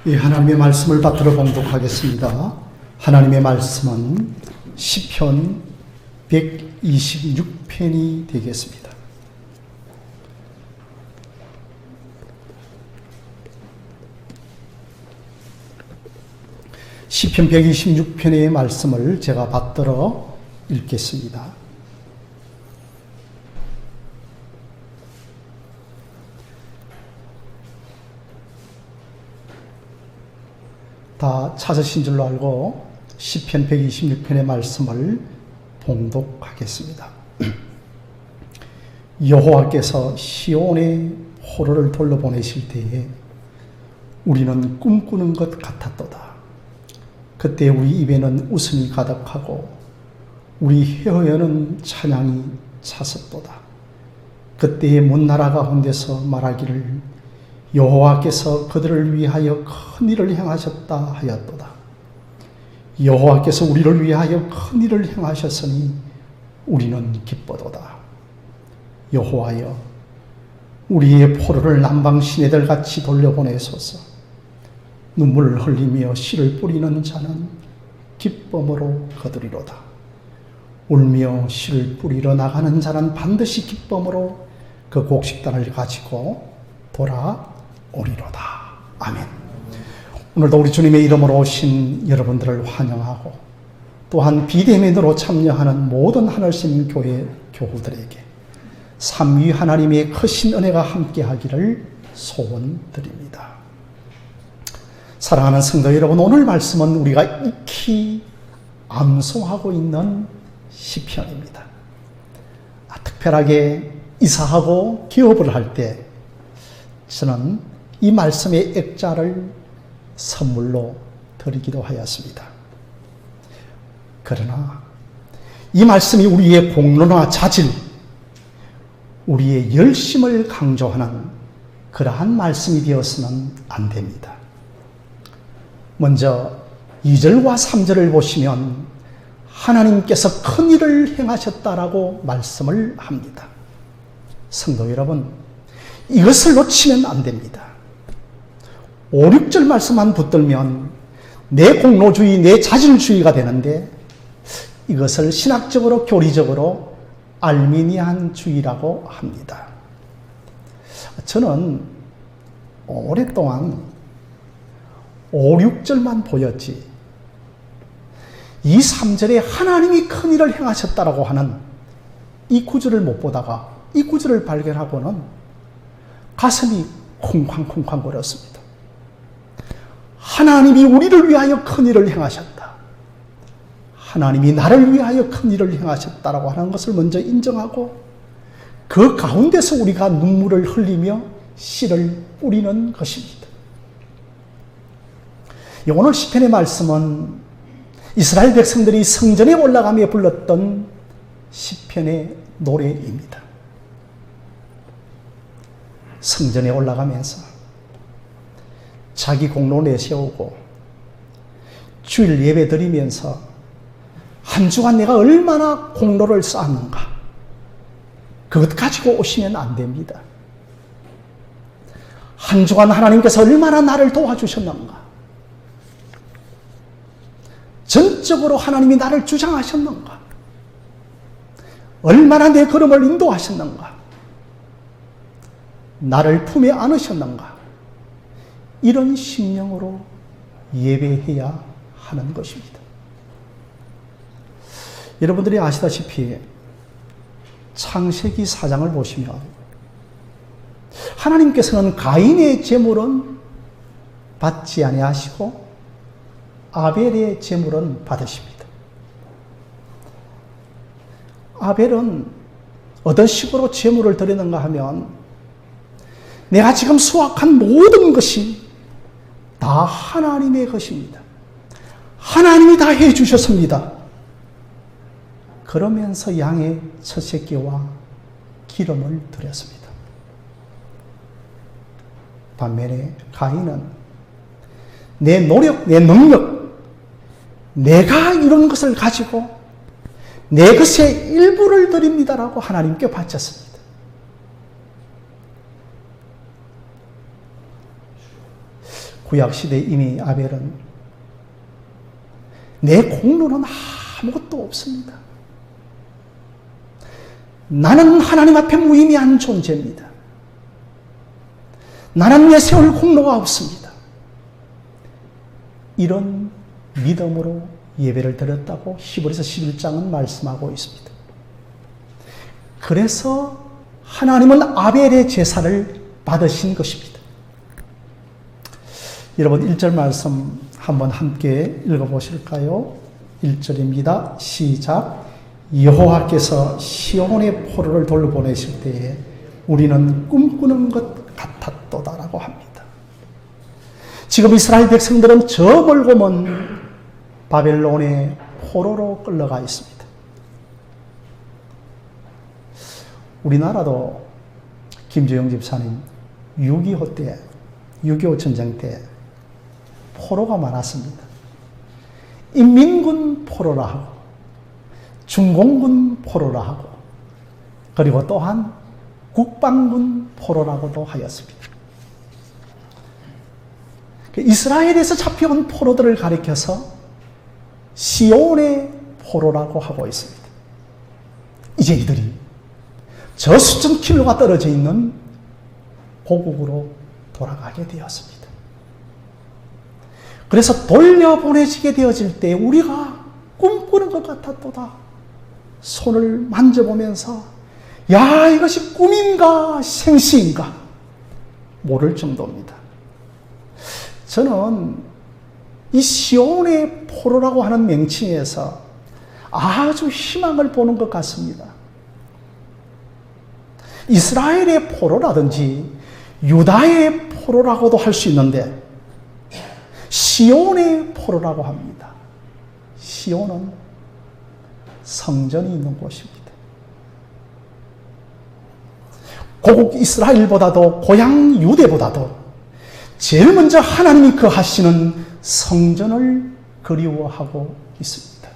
이 하나님의 말씀을 받들어 봉독하겠습니다. 하나님의 말씀은 시편 126편이 되겠습니다. 시편 126편의 말씀을 제가 받들어 읽겠습니다. 다 찾으신 줄로 알고 시편 126편의 말씀을 봉독하겠습니다. 여호와께서 시온의 포로를 돌려보내실 때에 우리는 꿈꾸는 것 같았도다. 그때 우리 입에는 웃음이 가득하고 우리 혀에는 찬양이 찼었도다. 그때의 먼 나라 가운데서 말하기를 여호와께서 그들을 위하여 큰 일을 행하셨다 하였도다. 여호와께서 우리를 위하여 큰 일을 행하셨으니 우리는 기뻐도다. 여호와여, 우리의 포로를 남방 시내들 같이 돌려보내소서. 눈물을 흘리며 씨를 뿌리는 자는 기쁨으로 거두리로다. 울며 씨를 뿌리러 나가는 자는 반드시 기쁨으로 그 곡식단을 가지고 돌아오리로다. 아멘. 오늘도 우리 주님의 이름으로 오신 여러분들을 환영하고 또한 비대면으로 참여하는 모든 하늘신 교회 교우들에게 삼위 하나님의 크신 은혜가 함께하기를 소원드립니다. 사랑하는 성도 여러분, 오늘 말씀은 우리가 익히 암송하고 있는 시편입니다. 특별하게 이사하고 기업을 할 때 저는 이 말씀의 액자를 선물로 드리기도 하였습니다. 그러나 이 말씀이 우리의 공로나 자질, 우리의 열심을 강조하는 그러한 말씀이 되어서는 안 됩니다. 먼저 2절과 3절을 보시면 하나님께서 큰 일을 행하셨다라고 말씀을 합니다. 성도 여러분, 이것을 놓치면 안 됩니다. 5, 6절 말씀만 붙들면 내 공로주의, 내 자질주의가 되는데 이것을 신학적으로, 교리적으로 알미니안주의라고 합니다. 저는 오랫동안 5, 6절만 보였지 2, 3절에 하나님이 큰 일을 행하셨다라고 하는 이 구절을 못 보다가 이 구절을 발견하고는 가슴이 쿵쾅쿵쾅 거렸습니다. 하나님이 우리를 위하여 큰 일을 행하셨다. 하나님이 나를 위하여 큰 일을 행하셨다라고 하는 것을 먼저 인정하고 그 가운데서 우리가 눈물을 흘리며 씨를 뿌리는 것입니다. 오늘 시편의 말씀은 이스라엘 백성들이 성전에 올라가며 불렀던 시편의 노래입니다. 성전에 올라가면서 자기 공로 내세우고 주일 예배 드리면서 한 주간 내가 얼마나 공로를 쌓았는가, 그것 가지고 오시면 안 됩니다. 한 주간 하나님께서 얼마나 나를 도와주셨는가, 전적으로 하나님이 나를 주장하셨는가, 얼마나 내 걸음을 인도하셨는가, 나를 품에 안으셨는가, 이런 심령으로 예배해야 하는 것입니다. 여러분들이 아시다시피 창세기 4장을 보시면 하나님께서는 가인의 제물은 받지 아니하시고 아벨의 제물은 받으십니다. 아벨은 어떤 식으로 제물을 드리는가 하면 내가 지금 수확한 모든 것이 다 하나님의 것입니다. 하나님이 다 해주셨습니다. 그러면서 양의 첫 새끼와 기름을 드렸습니다. 반면에 가인은 내 노력, 내 능력, 내가 이런 것을 가지고 내 것의 일부를 드립니다라고 하나님께 바쳤습니다. 구약시대 이미 아벨은 내 공로는 아무것도 없습니다. 나는 하나님 앞에 무의미한 존재입니다. 나는 내세울 공로가 없습니다. 이런 믿음으로 예배를 드렸다고 히브리서 11장은 말씀하고 있습니다. 그래서 하나님은 아벨의 제사를 받으신 것입니다. 여러분 1절 말씀 한번 함께 읽어보실까요? 1절입니다. 시작. 여호와께서 시온의 포로를 돌보내실 때에 우리는 꿈꾸는 것 같았도다라고 합니다. 지금 이스라엘 백성들은 저 멀고 먼 바벨론의 포로로 끌려가 있습니다. 우리나라도 김재영 집사님 6.25 전쟁 때 포로가 많았습니다. 인민군 포로라 하고 중공군 포로라 하고 그리고 또한 국방군 포로라고도 하였습니다. 이스라엘에서 잡혀온 포로들을 가리켜서 시온의 포로라고 하고 있습니다. 이제 이들이 저 수천 킬로가 떨어져 있는 고국으로 돌아가게 되었습니다. 그래서 돌려보내지게 되어질 때 우리가 꿈꾸는 것 같았도다. 손을 만져보면서 야, 이것이 꿈인가 생시인가 모를 정도입니다. 저는 이 시온의 포로라고 하는 명칭에서 아주 희망을 보는 것 같습니다. 이스라엘의 포로라든지 유다의 포로라고도 할 수 있는데 시온의 포로라고 합니다. 시온은 성전이 있는 곳입니다. 고국 이스라엘보다도 고향 유대보다도 제일 먼저 하나님이 거하시는 성전을 그리워하고 있습니다.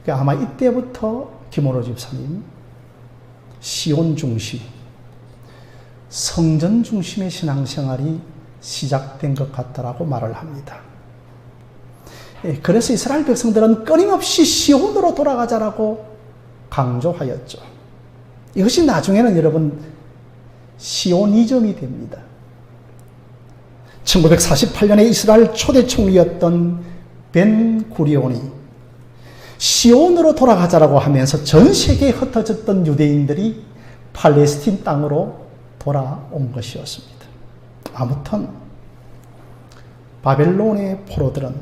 아마 이때부터 김원호 집사님 시온 중심, 성전 중심의 신앙생활이 시작된 것 같다라고 말을 합니다. 그래서 이스라엘 백성들은 끊임없이 시온으로 돌아가자라고 강조하였죠. 이것이 나중에는 여러분 시오니즘이 됩니다. 1948년에 이스라엘 초대 총리였던 벤 구리온이 시온으로 돌아가자라고 하면서 전 세계에 흩어졌던 유대인들이 팔레스틴 땅으로 돌아온 것이었습니다. 아무튼 바벨론의 포로들은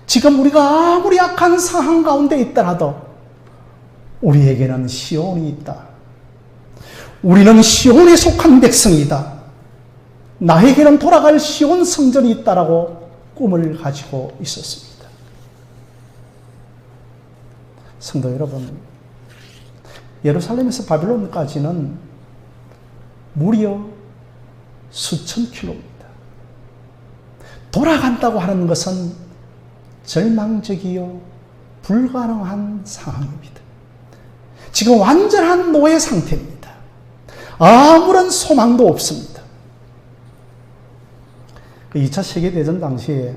지금 우리가 아무리 악한 상황 가운데 있더라도 우리에게는 시온이 있다. 우리는 시온에 속한 백성이다. 나에게는 돌아갈 시온 성전이 있다라고 꿈을 가지고 있었습니다. 성도 여러분, 예루살렘에서 바벨론까지는 무려 수천 킬로입니다. 돌아간다고 하는 것은 절망적이요 불가능한 상황입니다. 지금 완전한 노예 상태입니다. 아무런 소망도 없습니다. 2차 세계대전 당시에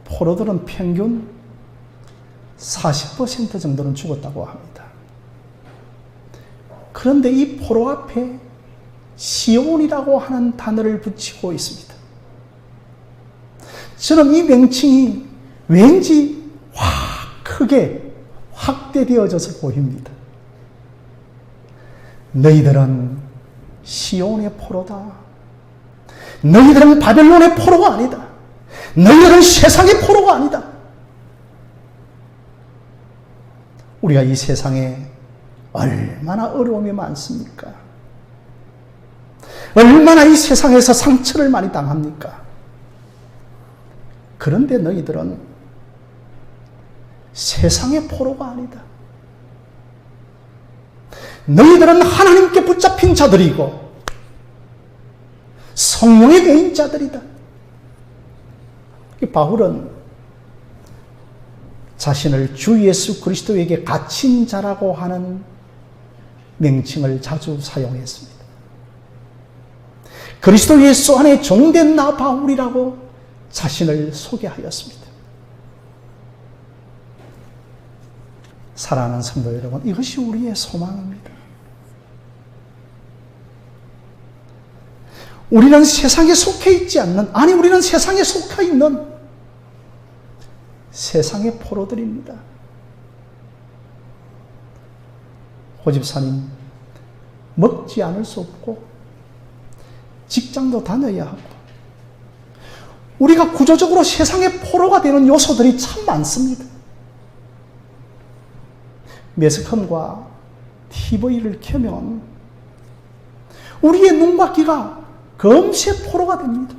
포로들은 평균 40% 정도는 죽었다고 합니다. 그런데 이 포로 앞에 시온이라고 하는 단어를 붙이고 있습니다. 저는 이 명칭이 왠지 크게 확대되어져서 보입니다. 너희들은 시온의 포로다. 너희들은 바벨론의 포로가 아니다. 너희들은 세상의 포로가 아니다. 우리가 이 세상에 얼마나 어려움이 많습니까? 얼마나 이 세상에서 상처를 많이 당합니까? 그런데 너희들은 세상의 포로가 아니다. 너희들은 하나님께 붙잡힌 자들이고 성령의 개인 자들이다. 바울은 자신을 주 예수 그리스도에게 갇힌 자라고 하는 명칭을 자주 사용했습니다. 그리스도 예수 안에 종된 나 바울이라고 자신을 소개하였습니다. 사랑하는 성도 여러분, 이것이 우리의 소망입니다. 우리는 세상에 속해 있지 않는, 아니 우리는 세상에 속해 있는 세상의 포로들입니다. 고집사님, 먹지 않을 수 없고 직장도 다녀야 하고 우리가 구조적으로 세상의 포로가 되는 요소들이 참 많습니다. 매스컴과 TV를 켜면 우리의 눈과 귀가 금세 포로가 됩니다.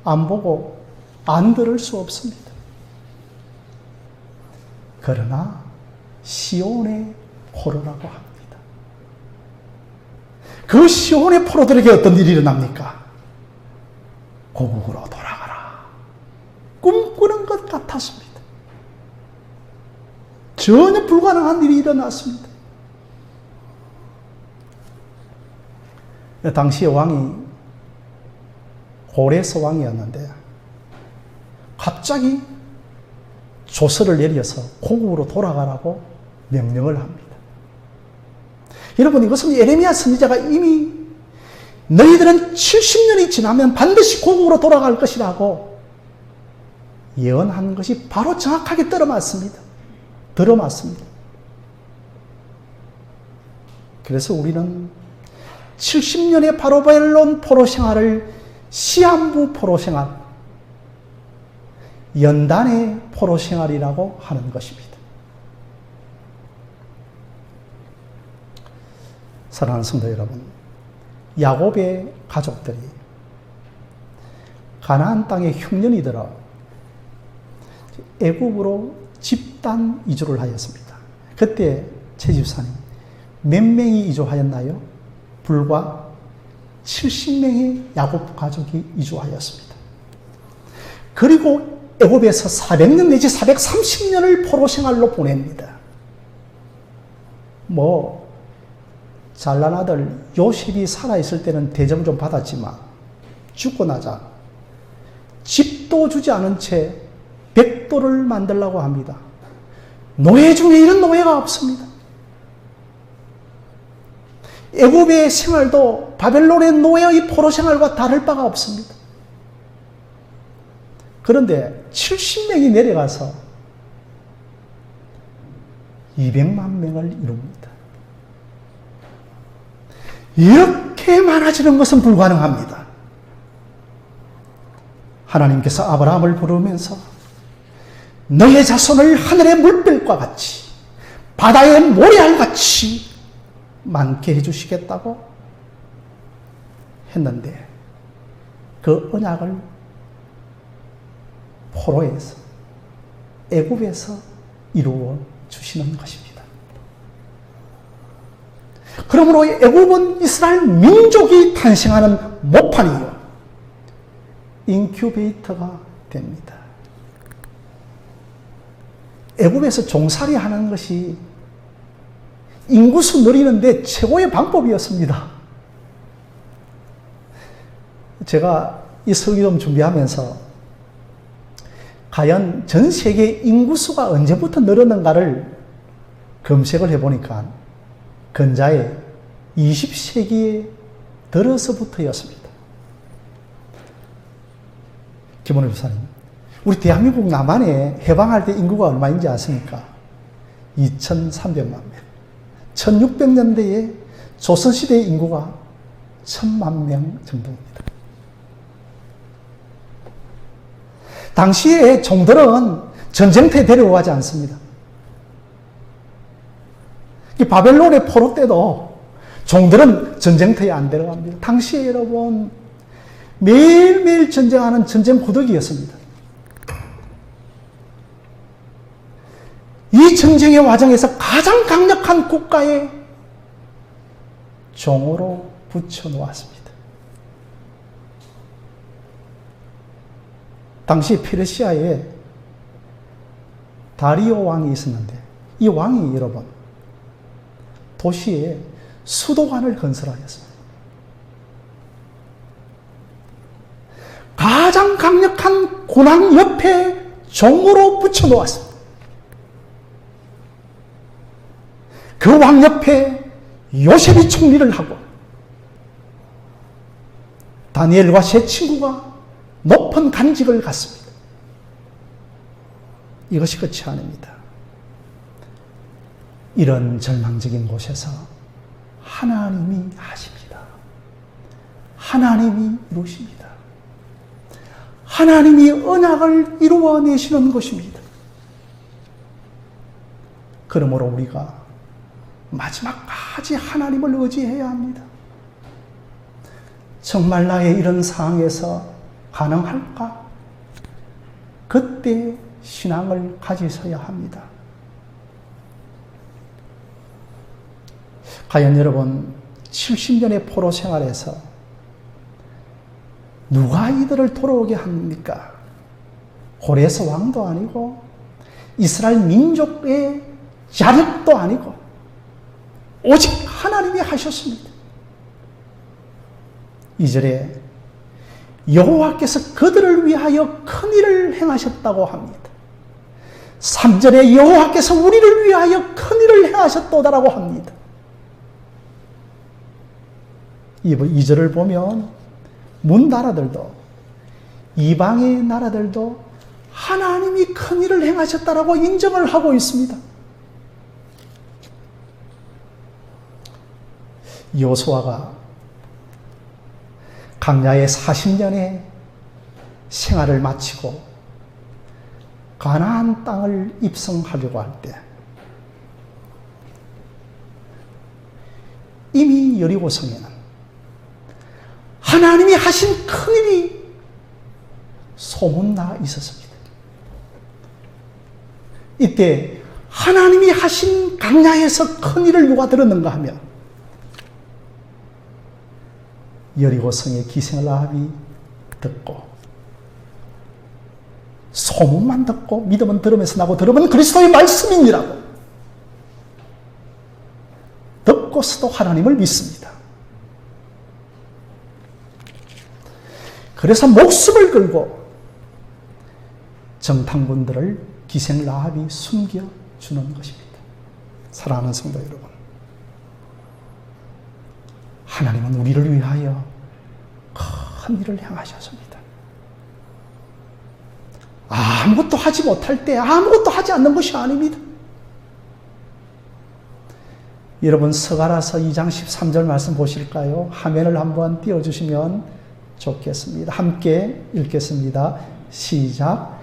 안 보고 안 들을 수 없습니다. 그러나 시온의 포로라고 합니다. 그 시온의 포로들에게 어떤 일이 일어납니까? 고국으로 돌아가라. 꿈꾸는 것 같았습니다. 전혀 불가능한 일이 일어났습니다. 당시의 왕이 고레스 왕이었는데 갑자기 조서를 내려서 고국으로 돌아가라고 명령을 합니다. 여러분, 이것은 예레미야 선지자가 이미 너희들은 70년이 지나면 반드시 고국으로 돌아갈 것이라고 예언한 것이 바로 정확하게 들어맞습니다. 그래서 우리는 70년의 바로벨론 포로 생활을 시한부 포로 생활, 연단의 포로 생활이라고 하는 것입니다. 사랑하는 성도 여러분, 야곱의 가족들이 가나안 땅에 흉년이 들어 애굽으로 집단 이주를 하였습니다. 그때 최 집사님 몇 명이 이주하였나요? 불과 70명의 야곱 가족이 이주하였습니다. 그리고 애굽에서 400년 내지 430년을 포로 생활로 보냅니다. 잘난 아들 요셉이 살아있을 때는 대접 좀 받았지만 죽고 나자 집도 주지 않은 채 백도를 만들려고 합니다. 노예 중에 이런 노예가 없습니다. 애굽의 생활도 바벨론의 노예의 포로 생활과 다를 바가 없습니다. 그런데 70명이 내려가서 200만 명을 이룹니다. 이렇게 많아지는 것은 불가능합니다. 하나님께서 아브라함을 부르면서 너의 자손을 하늘의 물결과 같이 바다의 모래알같이 많게 해주시겠다고 했는데 그 언약을 포로에서 애굽에서 이루어 주시는 것입니다. 그러므로 애굽은 이스라엘 민족이 탄생하는 모판이요 인큐베이터가 됩니다. 애굽에서 종살이 하는 것이 인구수 늘리는데 최고의 방법이었습니다. 제가 이 설교 준비하면서 과연 전 세계 인구수가 언제부터 늘었는가를 검색을 해보니까 근자에 20세기에 들어서부터였습니다. 김원일 부사님, 우리 대한민국 남한에 해방할 때 인구가 얼마인지 아십니까? 2,300만 명. 1600년대에 조선시대의 인구가 1000만 명 정도입니다. 당시에 종들은 전쟁터에 데려가지 않습니다. 바벨론의 포로 때도 종들은 전쟁터에 안 데려갑니다. 당시에 여러분 매일매일 전쟁하는 전쟁 구더기였습니다. 이 전쟁의 과정에서 가장 강력한 국가에 종으로 붙여놓았습니다. 당시 페르시아에 다리오 왕이 있었는데 이 왕이 여러분 도시에 수도관을 건설하였습니다. 군왕 옆에 종으로 붙여놓았습니다. 그 왕 옆에 요셉이 총리를 하고 다니엘과 세 친구가 높은 간직을 갖습니다. 이것이 끝이 아닙니다. 이런 절망적인 곳에서 하나님이 하십니다. 하나님이 이루십니다. 하나님이 언약을 이루어내시는 것입니다. 그러므로 우리가 마지막까지 하나님을 의지해야 합니다. 정말 나의 이런 상황에서 가능할까? 그때 신앙을 가지셔야 합니다. 과연 여러분 70년의 포로 생활에서 누가 이들을 돌아오게 합니까? 고레스 왕도 아니고 이스라엘 민족의 자력도 아니고 오직 하나님이 하셨습니다. 2절에 여호와께서 그들을 위하여 큰 일을 행하셨다고 합니다. 3절에 여호와께서 우리를 위하여 큰 일을 행하셨도다라고 합니다. 2절을 보면 문 나라들도 이방의 나라들도 하나님이 큰 일을 행하셨다라고 인정을 하고 있습니다. 여호수아가 광야의 40년의 생활을 마치고 가나안 땅을 입성하려고 할 때 이미 여리고성에는 하나님이 하신 큰일이 소문나 있었습니다. 이때 하나님이 하신 광야에서 큰일을 누가 들었는가 하면 여리고성의 기생 라합이 듣고 소문만 듣고 믿음은 들음에서 나고 들음은 그리스도의 말씀이니라고 듣고서도 하나님을 믿습니다. 그래서 목숨을 걸고 정탐꾼들을 기생 라합이 숨겨주는 것입니다. 사랑하는 성도 여러분, 하나님은 우리를 위하여 큰 일을 행하셨습니다. 아무것도 하지 못할 때 아무것도 하지 않는 것이 아닙니다. 여러분 스가랴서 2장 13절 말씀 보실까요? 화면을 한번 띄워주시면 좋겠습니다. 함께 읽겠습니다. 시작.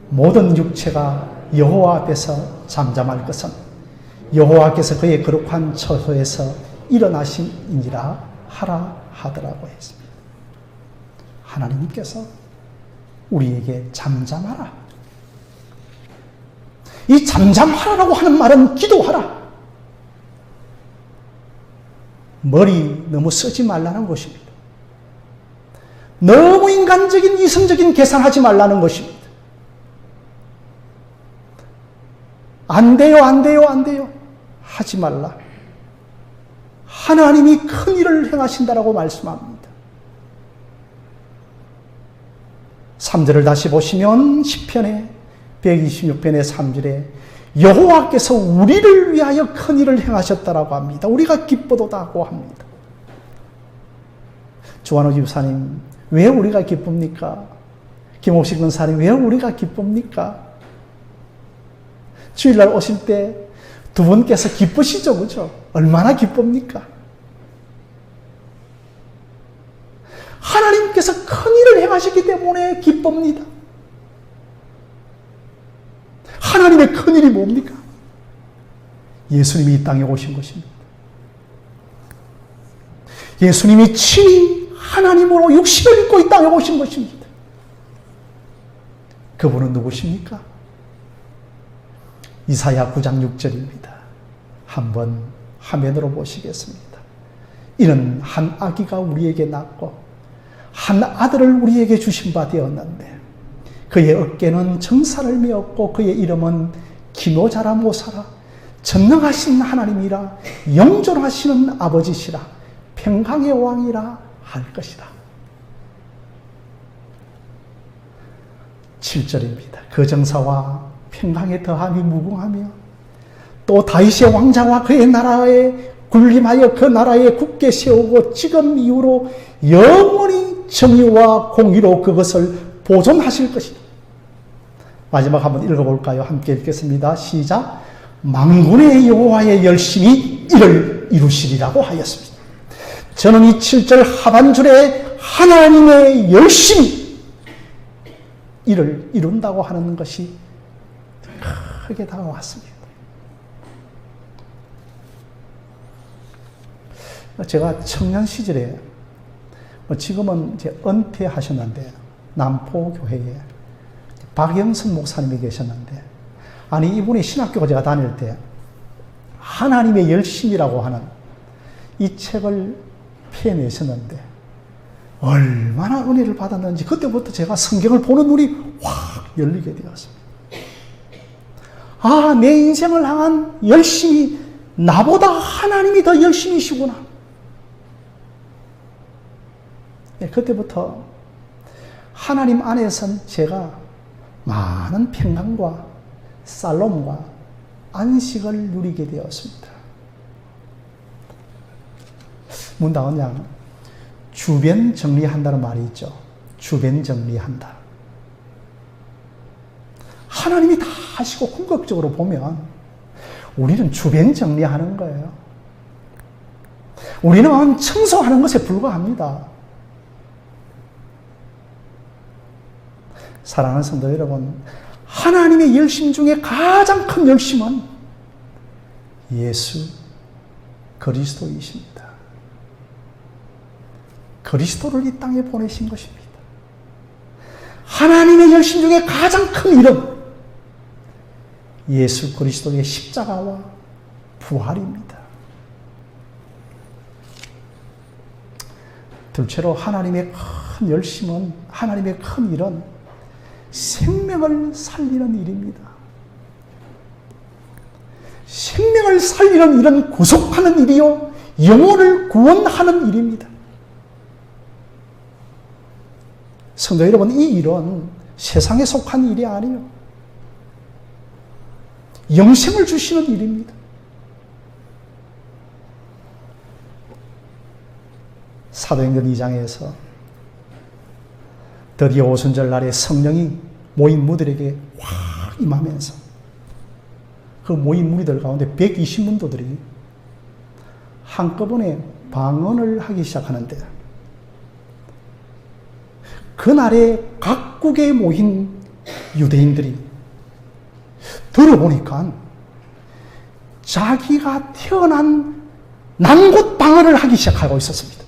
모든 육체가 여호와 앞에서 잠잠할 것은 여호와께서 그의 거룩한 처소에서 일어나심이니라 하라 하더라고 했습니다. 하나님께서 우리에게 잠잠하라. 이 잠잠하라라고 하는 말은 기도하라. 머리 너무 쓰지 말라는 것입니다. 너무 인간적인 이성적인 계산하지 말라는 것입니다. 안 돼요, 안 돼요, 안 돼요. 하지 말라. 하나님이 큰 일을 행하신다라고 말씀합니다. 3절을 다시 보시면 시편의 126편의 3절에 여호와께서 우리를 위하여 큰 일을 행하셨다라고 합니다. 우리가 기뻐도다고 합니다. 조한호 집사님, 왜 우리가 기쁩니까? 김옥식 권사님, 왜 우리가 기쁩니까? 주일날 오실 때 두 분께서 기쁘시죠, 그죠? 얼마나 기쁩니까? 하나님께서 큰 일을 행하셨기 때문에 기쁩니다. 하나님의 큰 일이 뭡니까? 예수님이 이 땅에 오신 것입니다. 예수님이 친히 하나님으로 육신을 입고 이 땅에 오신 것입니다. 그분은 누구십니까? 이사야 9장 6절입니다. 한번 화면으로 보시겠습니다. 이는 한 아기가 우리에게 낳고 한 아들을 우리에게 주신 바 되었는데 그의 어깨는 정사를 메었고 그의 이름은 기노자라 모사라 전능하신 하나님이라 영존하시는 아버지시라 평강의 왕이라 할 것이다. 7절입니다. 그 정사와 평강에 더함이 무궁하며 또 다윗의 왕자와 그의 나라에 군림하여 그 나라에 굳게 세우고 지금 이후로 영원히 정의와 공의로 그것을 보존하실 것이다. 마지막 한번 읽어볼까요? 함께 읽겠습니다. 시작. 만군의 여호와의 열심히 이를 이루시리라고 하였습니다. 저는 이 7절 하반줄에 하나님의 열심히 이를 이룬다고 하는 것이 크게 다가왔습니다. 제가 청년 시절에 지금은 이제 은퇴하셨는데 남포교회에 박영선 목사님이 계셨는데 아니 이분이 신학교가 제가 다닐 때 하나님의 열심이라고 하는 이 책을 펴내셨는데 얼마나 은혜를 받았는지 그때부터 제가 성경을 보는 눈이 확 열리게 되었습니다. 아, 내 인생을 향한 열심이 나보다 하나님이 더 열심이시구나. 그때부터 하나님 안에선 제가 많은 평강과 살롬과 안식을 누리게 되었습니다. 문다원양 주변 정리한다는 말이 있죠. 주변 정리한다. 하나님이 다 하시고 궁극적으로 보면 우리는 주변 정리하는 거예요. 우리는 청소하는 것에 불과합니다. 사랑하는 성도 여러분, 하나님의 열심 중에 가장 큰 열심은 예수 그리스도이십니다. 그리스도를 이 땅에 보내신 것입니다. 하나님의 열심 중에 가장 큰 일은 예수 그리스도의 십자가와 부활입니다. 둘째로 하나님의 큰 열심은, 하나님의 큰 일은 생명을 살리는 일입니다. 생명을 살리는 일은 구속하는 일이요 영혼을 구원하는 일입니다. 성도 여러분, 이 일은 세상에 속한 일이 아니에요. 영생을 주시는 일입니다. 사도행전 2장에서 드디어 오순절 날에 성령이 모인 무리들에게 확 임하면서 그 모인 무리들 가운데 120문도들이 한꺼번에 방언을 하기 시작하는데 그날에 각국에 모인 유대인들이 들어보니까 자기가 태어난 난곳 방언을 하기 시작하고 있었습니다.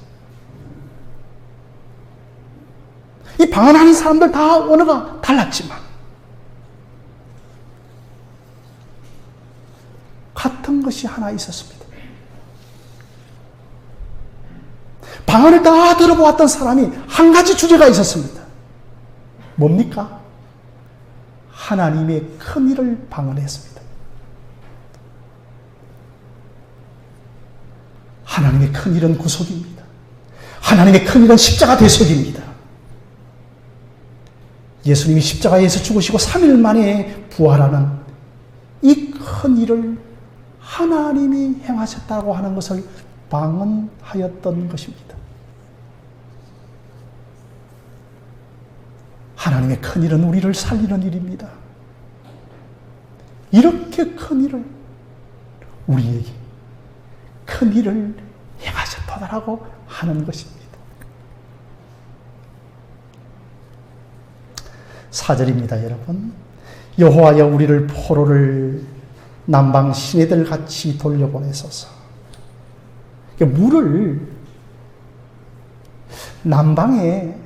이 방언하는 사람들 다 언어가 달랐지만 같은 것이 하나 있었습니다. 방언을 다 들어보았던 사람이 한 가지 주제가 있었습니다. 뭡니까? 하나님의 큰 일을 방언했습니다. 하나님의 큰 일은 구속입니다. 하나님의 큰 일은 십자가 대속입니다. 예수님이 십자가에서 죽으시고 3일 만에 부활하는 이 큰 일을 하나님이 행하셨다고 하는 것을 방언하였던 것입니다. 하나님의 큰 일은 우리를 살리는 일입니다. 이렇게 큰 일을 우리에게 큰 일을 행하셨다라고 하는 것입니다. 4절입니다, 여러분. 여호와여 우리를 포로를 남방 시내들 같이 돌려보내소서. 물을 남방에,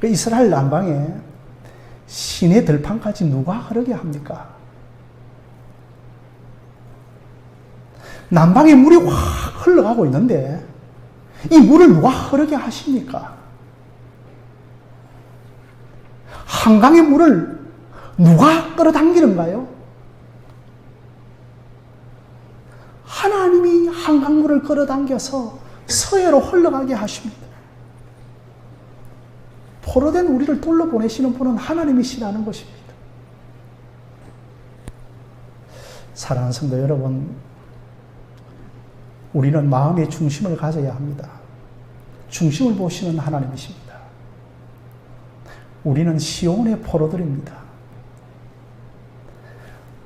이스라엘 남방에 시내 들판까지 누가 흐르게 합니까? 남방에 물이 확 흘러가고 있는데 이 물을 누가 흐르게 하십니까? 한강의 물을 누가 끌어당기는가요? 하나님이 한강물을 끌어당겨서 서해로 흘러가게 하십니다. 포로된 우리를 돌려보내시는 분은 하나님이시라는 것입니다. 사랑하는 성도 여러분, 우리는 마음의 중심을 가져야 합니다. 중심을 보시는 하나님이십니다. 우리는 시온의 포로들입니다.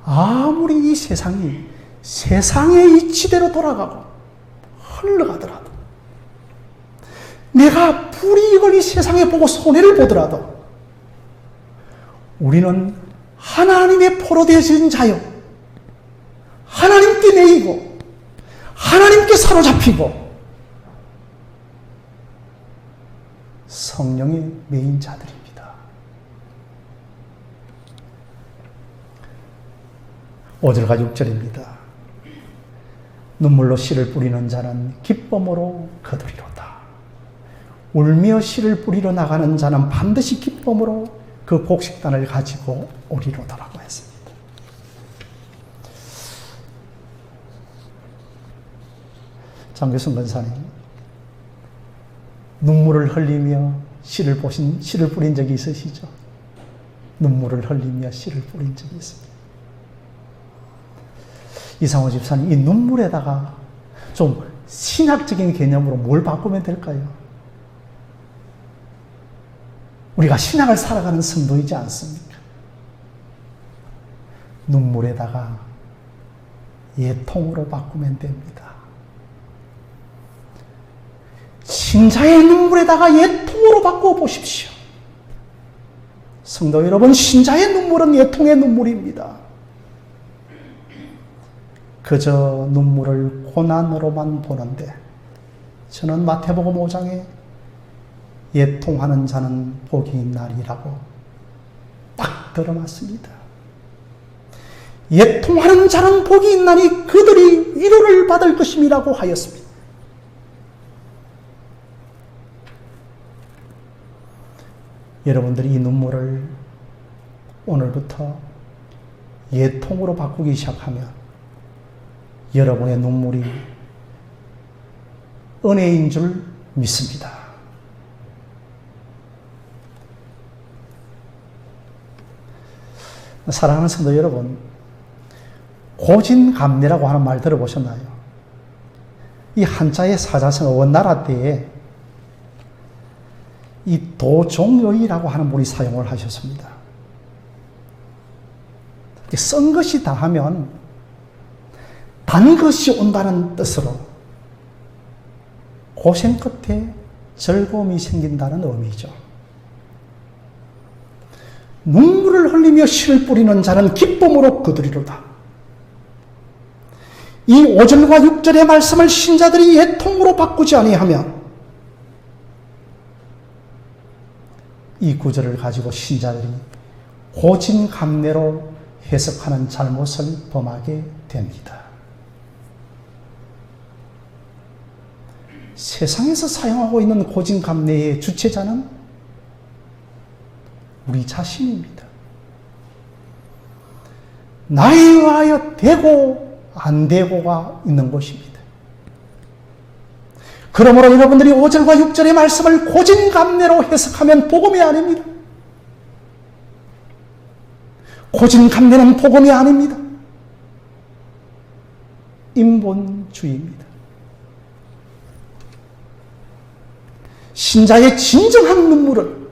아무리 이 세상이 세상의 이치대로 돌아가고 흘러가더라도, 내가 불이익을 이 세상에 보고 손해를 보더라도, 우리는 하나님의 포로 되어진 자요, 하나님께 매이고 하나님께 사로잡히고 성령의 매인 자들입니다. 5절과 6절입니다. 눈물로 씨를 뿌리는 자는 기쁨으로 거두리로다. 울며 씨를 뿌리러 나가는 자는 반드시 기쁨으로 그 곡식단을 가지고 오리로다라고 했습니다. 장교순 권사님, 눈물을 흘리며 씨를 뿌린 적이 있으시죠? 눈물을 흘리며 씨를 뿌린 적이 있습니다. 이상호 집사님, 이 눈물에다가 좀 신학적인 개념으로 뭘 바꾸면 될까요? 우리가 신학을 살아가는 성도이지 않습니까? 눈물에다가 예통으로 바꾸면 됩니다. 신자의 눈물에다가 예통으로 바꾸어 보십시오. 성도 여러분, 신자의 눈물은 예통의 눈물입니다. 그저 눈물을 고난으로만 보는데, 저는 마태복음 5장에 예통하는 자는 복이 있나리라고 딱 들어맞습니다. 예통하는 자는 복이 있나니 그들이 위로를 받을 것임이라고 하였습니다. 여러분들이 이 눈물을 오늘부터 예통으로 바꾸기 시작하면 여러분의 눈물이 은혜인 줄 믿습니다. 사랑하는 성도 여러분, 고진감래라고 하는 말 들어보셨나요? 이 한자의 사자성어 원나라 때에 이 도종의라고 하는 분이 사용을 하셨습니다. 쓴 것이 다하면 단 것이 온다는 뜻으로 고생 끝에 즐거움이 생긴다는 의미죠. 눈물을 흘리며 씨를 뿌리는 자는 기쁨으로 거두리로다. 이 5절과 6절의 말씀을 신자들이 예통으로 바꾸지 아니하면 이 구절을 가지고 신자들이 고진감래로 해석하는 잘못을 범하게 됩니다. 세상에서 사용하고 있는 고진감래의 주체자는 우리 자신입니다. 나에 의하여 되고 안 되고가 있는 것입니다. 그러므로 여러분들이 5절과 6절의 말씀을 고진감래로 해석하면 복음이 아닙니다. 고진감래는 복음이 아닙니다. 인본주의입니다. 신자의 진정한 눈물은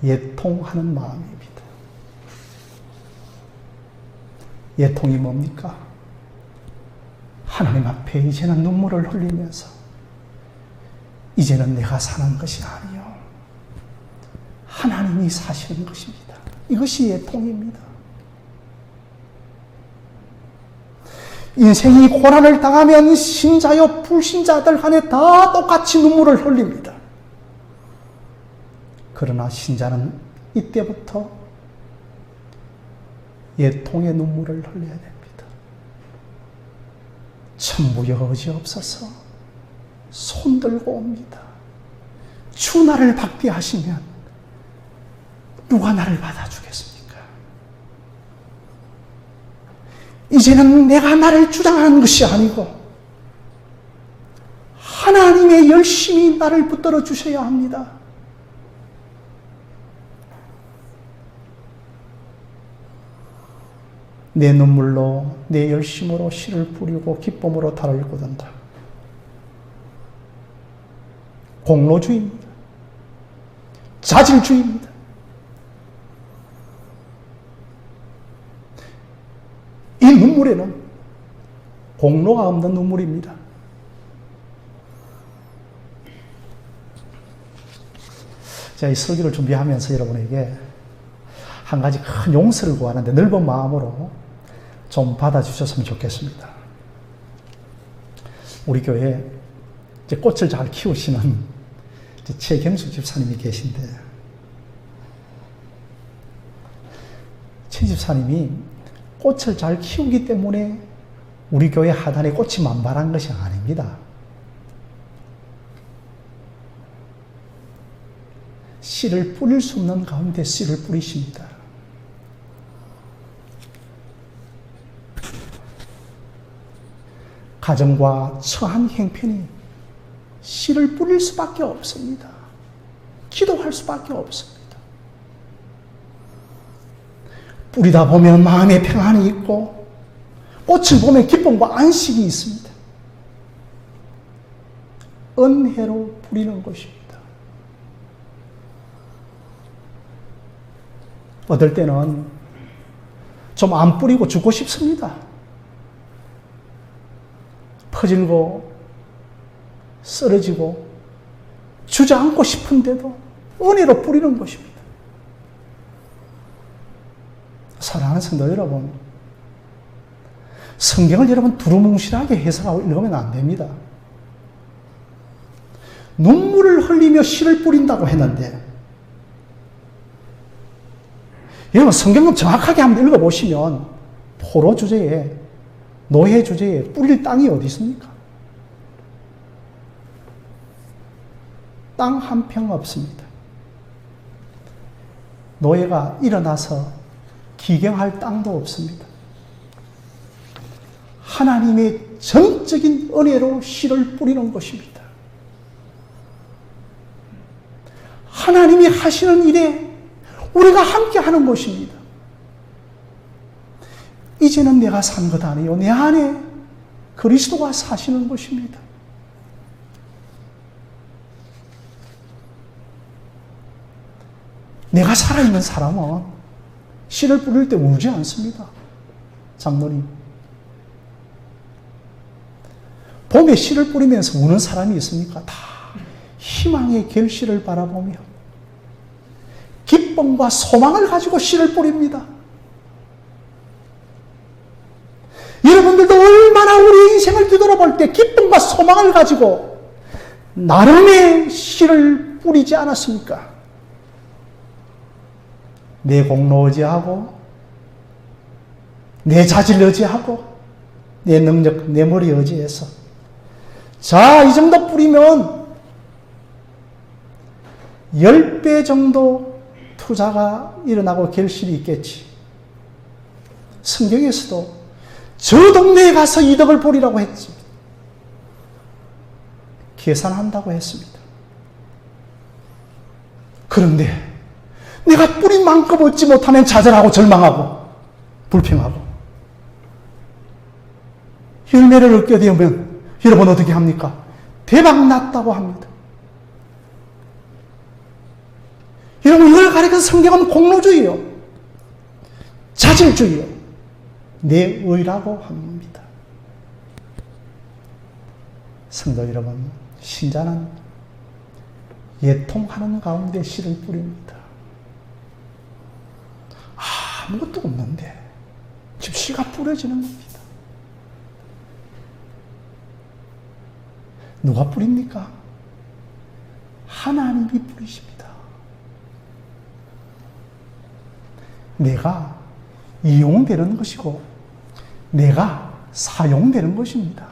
예통하는 마음입니다. 예통이 뭡니까? 하나님 앞에 이제는 눈물을 흘리면서 이제는 내가 사는 것이 아니요 하나님이 사시는 것입니다. 이것이 예통입니다. 인생이 고난을 당하면 신자여 불신자들 간에 다 똑같이 눈물을 흘립니다. 그러나 신자는 이때부터 예통의 눈물을 흘려야 됩니다. 천부 여지없어서 손들고 옵니다. 주 나를 박대하시면 누가 나를 받아주겠습니까? 이제는 내가 나를 주장하는 것이 아니고 하나님의 열심히 나를 붙들어 주셔야 합니다. 내 눈물로, 내 열심으로 씨를 뿌리고 기쁨으로 달을 굳은다. 공로주의입니다. 자질주의입니다. 이 눈물에는 공로가 없는 눈물입니다. 제가 이 설교를 준비하면서 여러분에게 한 가지 큰 용서를 구하는데 넓은 마음으로 좀 받아주셨으면 좋겠습니다. 우리 교회에 이제 꽃을 잘 키우시는 최경숙 집사님이 계신데, 최 집사님이 꽃을 잘 키우기 때문에 우리 교회 하단에 꽃이 만발한 것이 아닙니다. 씨를 뿌릴 수 없는 가운데 씨를 뿌리십니다. 가정과 처한 형편이 씨를 뿌릴 수밖에 없습니다. 기도할 수밖에 없습니다. 뿌리다 보면 마음의 평안이 있고 꽃을 보면 기쁨과 안식이 있습니다. 은혜로 뿌리는 것입니다. 어떨 때는 좀 안 뿌리고 죽고 싶습니다. 퍼질고 쓰러지고 주저앉고 싶은데도 은혜로 뿌리는 것입니다. 사랑하는 성도 여러분, 성경을 여러분 두루뭉실하게 해석하고 읽으면 안 됩니다. 눈물을 흘리며 씨를 뿌린다고 했는데, 여러분 성경을 정확하게 한번 읽어보시면 포로 주제에, 노예 주제에 뿌릴 땅이 어디 있습니까? 땅 한 평 없습니다. 노예가 일어나서 기경할 땅도 없습니다. 하나님의 전적인 은혜로 씨를 뿌리는 것입니다. 하나님이 하시는 일에 우리가 함께 하는 것입니다. 이제는 내가 산 것 아니요, 내 안에 그리스도가 사시는 것입니다. 내가 살아있는 사람은 씨를 뿌릴 때 울지 않습니다. 장로님, 봄에 씨를 뿌리면서 우는 사람이 있습니까? 다 희망의 결실을 바라보며 기쁨과 소망을 가지고 씨를 뿌립니다. 여러분들도 얼마나 우리 인생을 뒤돌아볼 때 기쁨과 소망을 가지고 나름의 씨를 뿌리지 않았습니까? 내 공로 의지하고, 내 자질 의지하고, 내 능력, 내 머리 의지해서, 자, 이 정도 뿌리면 10배 정도 투자가 일어나고 결실이 있겠지. 성경에서도 저 동네에 가서 이득을 보리라고 했습니다. 계산한다고 했습니다. 그런데 내가 뿌린 만큼 얻지 못하면 좌절하고 절망하고 불평하고 열매를 얻게 되면 여러분 어떻게 합니까? 대박 났다고 합니다. 여러분, 이걸 가리켜서 성경은 공로주의요, 자질주의요, 내 의라고 합니다. 성도 여러분, 신자는 예통하는 가운데 씨를 뿌립니다. 아무것도 없는데 지금 씨가 뿌려지는 겁니다. 누가 뿌립니까? 하나님이 뿌리십니다. 내가 이용되는 것이고 내가 사용되는 것입니다.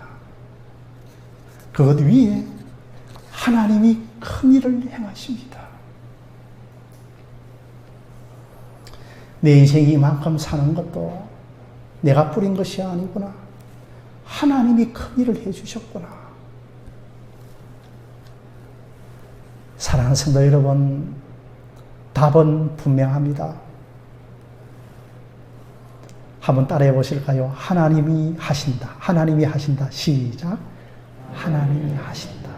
그것 위에 하나님이 큰 일을 행하십니다. 내 인생이 이만큼 사는 것도 내가 뿌린 것이 아니구나. 하나님이 큰 일을 해주셨구나. 사랑하는 성도 여러분, 답은 분명합니다. 한번 따라해 보실까요? 하나님이 하신다. 하나님이 하신다. 시작. 하나님이 하신다.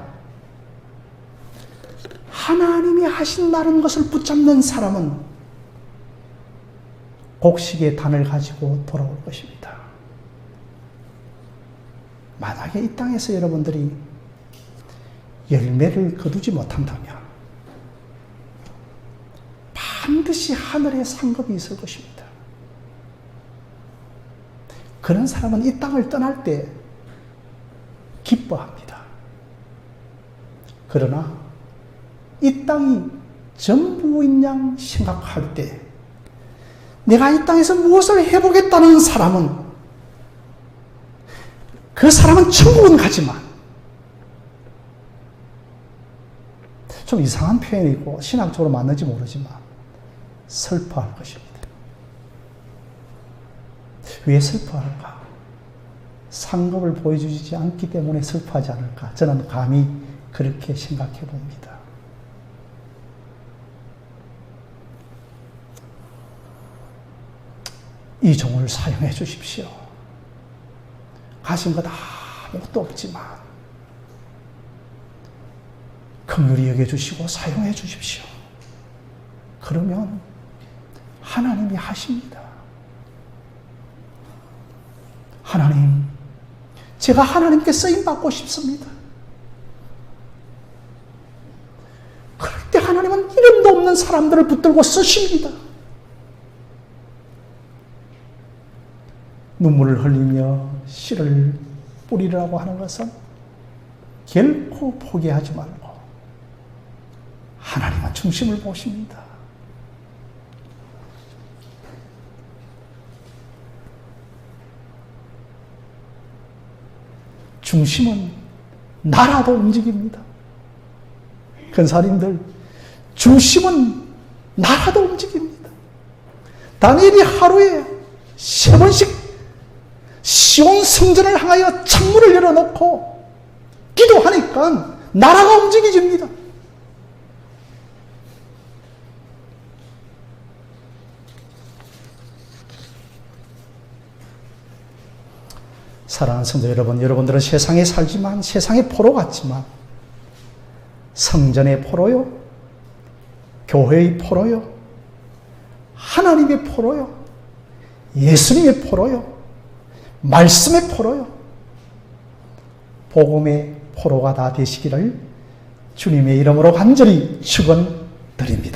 하나님이 하신다는 것을 붙잡는 사람은 곡식의 단을 가지고 돌아올 것입니다. 만약에 이 땅에서 여러분들이 열매를 거두지 못한다면 반드시 하늘에 상급이 있을 것입니다. 그런 사람은 이 땅을 떠날 때 기뻐합니다. 그러나 이 땅이 전부인 양 생각할 때 내가 이 땅에서 무엇을 해보겠다는 사람은 그 사람은 천국은 가지만 좀 이상한 표현이고 신학적으로 맞는지 모르지만 슬퍼할 것입니다. 왜 슬퍼할까? 상급을 보여주지 않기 때문에 슬퍼하지 않을까? 저는 감히 그렇게 생각해 봅니다. 이 종을 사용해 주십시오. 가진 것 아무것도 없지만 긍휼히 여겨주시고 사용해 주십시오. 그러면 하나님이 하십니다. 하나님, 제가 하나님께 쓰임받고 싶습니다. 그럴 때 하나님은 이름도 없는 사람들을 붙들고 쓰십니다. 눈물을 흘리며 씨를 뿌리라고 하는 것은 결코 포기하지 말고 하나님은 중심을 보십니다. 중심은 나라도 움직입니다. 근사님들, 중심은 나라도 움직입니다. 다니엘이 하루에 3번씩 시온 성전을 향하여 창문을 열어놓고 기도하니까 나라가 움직여집니다. 사랑하는 성도 여러분, 여러분들은 세상에 살지만 세상의 포로 같지만 성전의 포로요, 교회의 포로요, 하나님의 포로요, 예수님의 포로요, 말씀의 포로요, 복음의 포로가 다 되시기를 주님의 이름으로 간절히 축원드립니다.